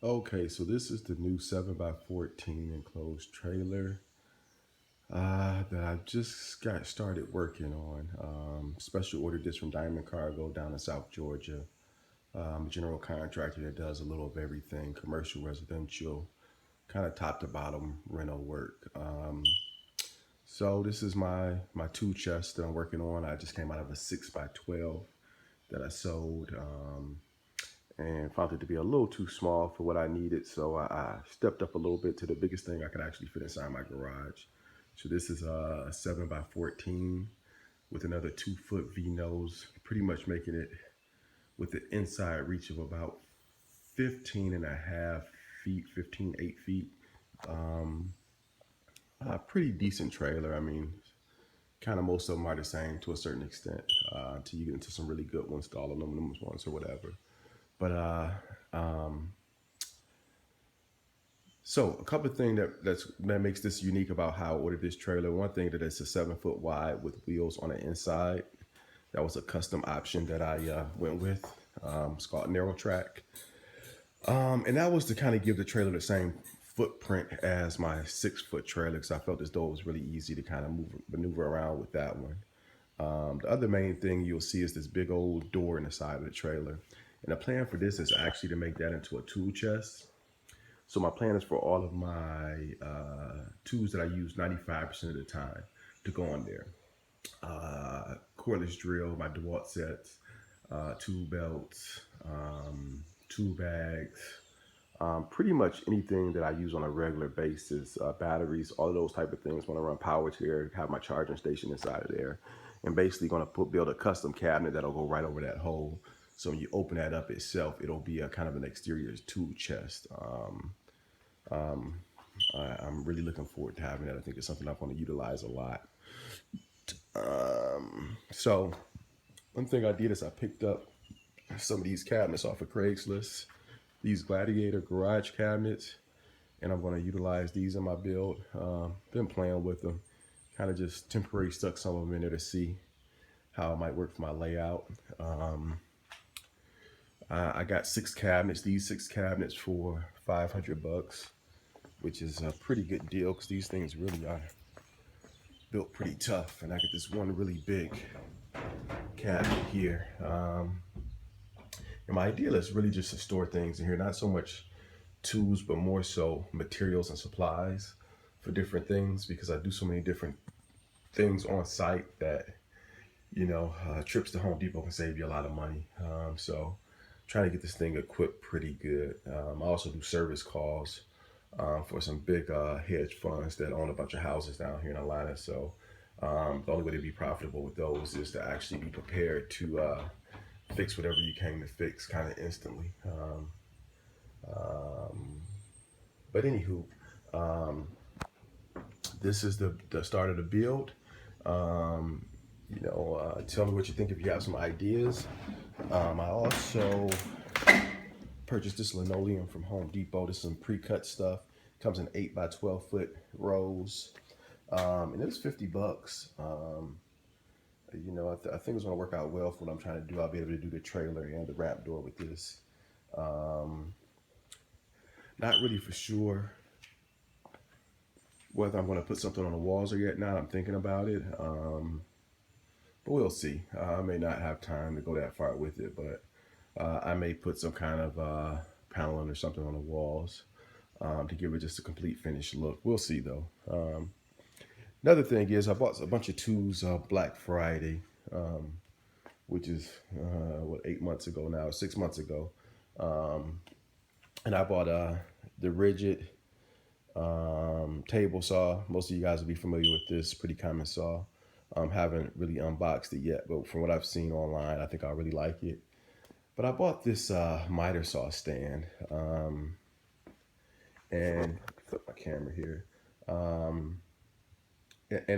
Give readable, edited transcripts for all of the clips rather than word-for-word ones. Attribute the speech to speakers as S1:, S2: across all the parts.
S1: Okay, so this is the new 7x14 enclosed trailer that I just got started working on. Special ordered this from Diamond Cargo down in South Georgia. A general contractor that does a little of everything, commercial, residential, kind of top to bottom rental work. So this is my tool chest that I'm working on. I just came out of a 6x12 that I sold. And found it to be a little too small for what I needed. So I stepped up a little bit to the biggest thing I could actually fit inside my garage. So this is a 7x14 with another 2-foot V nose, pretty much making it with the inside reach of about 15 and a half feet, 15, 8 feet. Um, a pretty decent trailer. I mean, kind of most of them are the same to a certain extent until you get into some really good ones, the all aluminum ones or whatever. But so a couple of things that makes this unique about how I ordered this trailer. One thing that it's a 7 foot wide with wheels on the inside. That was a custom option that I went with. It's called Narrow Track, and that was to kind of give the trailer the same footprint as my 6 foot trailer because I felt as though it was really easy to kind of maneuver around with that one. The other main thing you'll see is this big old door in the side of the trailer. And the plan for this is actually to make that into a tool chest. So my plan is for all of my tools that I use 95% of the time to go on there. Cordless drill, my DeWalt sets, tool belts, tool bags, pretty much anything that I use on a regular basis, batteries, all of those type of things. When I run power to there, have my charging station inside of there, and basically going to build a custom cabinet that'll go right over that hole. So when you open that up itself, it'll be a kind of an exterior tool chest. I'm really looking forward to having that. I think it's something I'm going to utilize a lot. So one thing I did is I picked up some of these cabinets off of Craigslist, these Gladiator garage cabinets, and I'm going to utilize these in my build. Been playing with them, kind of just temporarily stuck some of them in there to see how it might work for my layout. I got 6 cabinets, these 6 cabinets for $500, which is a pretty good deal because these things really are built pretty tough. And I got this one really big cabinet here. And my idea is really just to store things in here, not so much tools, but more so materials and supplies for different things because I do so many different things on site that, trips to Home Depot can save you a lot of money. So trying to get this thing equipped pretty good. I also do service calls for some big hedge funds that own a bunch of houses down here in Atlanta. So the only way to be profitable with those is to actually be prepared to fix whatever you came to fix kind of instantly. But anywho, this is the start of the build. Tell me what you think if you have some ideas. I also purchased this linoleum from Home Depot. This is some pre-cut stuff. Comes in 8x12 foot rolls, and it was $50. I think it's gonna work out well for what I'm trying to do. I'll be able to do the trailer and the wrap door with this. Not really for sure whether I'm gonna put something on the walls or yet not. I'm thinking about it. But we'll see. I may not have time to go that far with it, but I may put some kind of paneling or something on the walls to give it just a complete finished look. We'll see though. Another thing is I bought a bunch of tools Black Friday, which is 8 months ago now, 6 months ago. And I bought the rigid table saw. Most of you guys will be familiar with this, pretty common saw. Haven't really unboxed it yet, but from what I've seen online, I think I really like it. But I bought this miter saw stand, and flip my camera here. And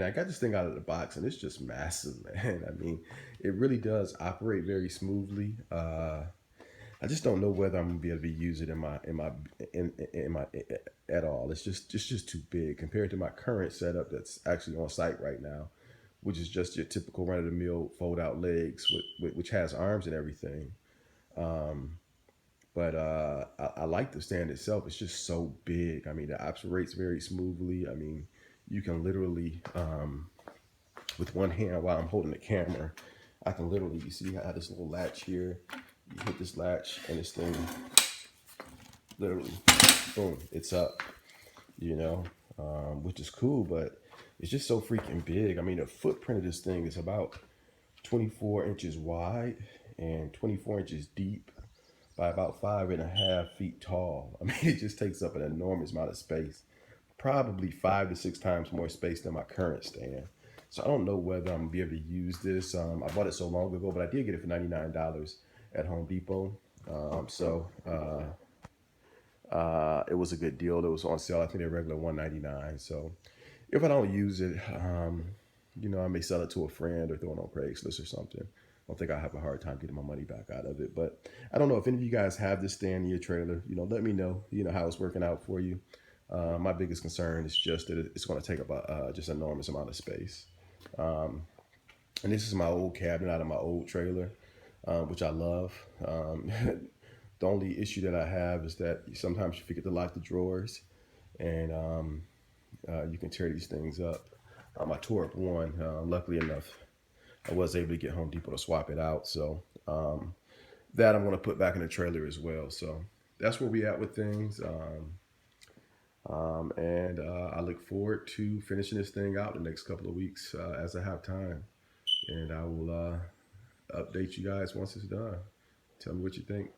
S1: I got this thing out of the box, and it's just massive, man. I mean, it really does operate very smoothly. I just don't know whether I'm gonna be able to use it in my at all. It's just too big compared to my current setup that's actually on site right now, which is just your typical run of the mill fold out legs, which has arms and everything. But I like the stand itself. It's just so big. I mean, it operates very smoothly. I mean, you can literally, with one hand while I'm holding the camera, I can literally, you see I have this little latch here. You hit this latch and this thing, literally, boom, it's up, you know, which is cool, but it's just so freaking big. I mean, the footprint of this thing is about 24 inches wide and 24 inches deep by about 5.5 feet tall. I mean, it just takes up an enormous amount of space, probably 5 to 6 times more space than my current stand. So I don't know whether I'm gonna be able to use this. I bought it so long ago, but I did get it for $99 at Home Depot. It was a good deal. It was on sale. I think they're regular $199. So if I don't use it, I may sell it to a friend or throw it on Craigslist or something. I don't think I have a hard time getting my money back out of it. But I don't know if any of you guys have this stand in your trailer. Let me know, how it's working out for you. My biggest concern is just that it's going to take up just an enormous amount of space. And this is my old cabinet out of my old trailer, which I love. The only issue that I have is that sometimes you forget to lock the drawers, and you can tear these things up. I tore up one. Luckily enough, I was able to get Home Depot to swap it out. So that I'm going to put back in the trailer as well. So that's where we at with things. And I look forward to finishing this thing out the next couple of weeks as I have time. And I will update you guys once it's done. Tell me what you think.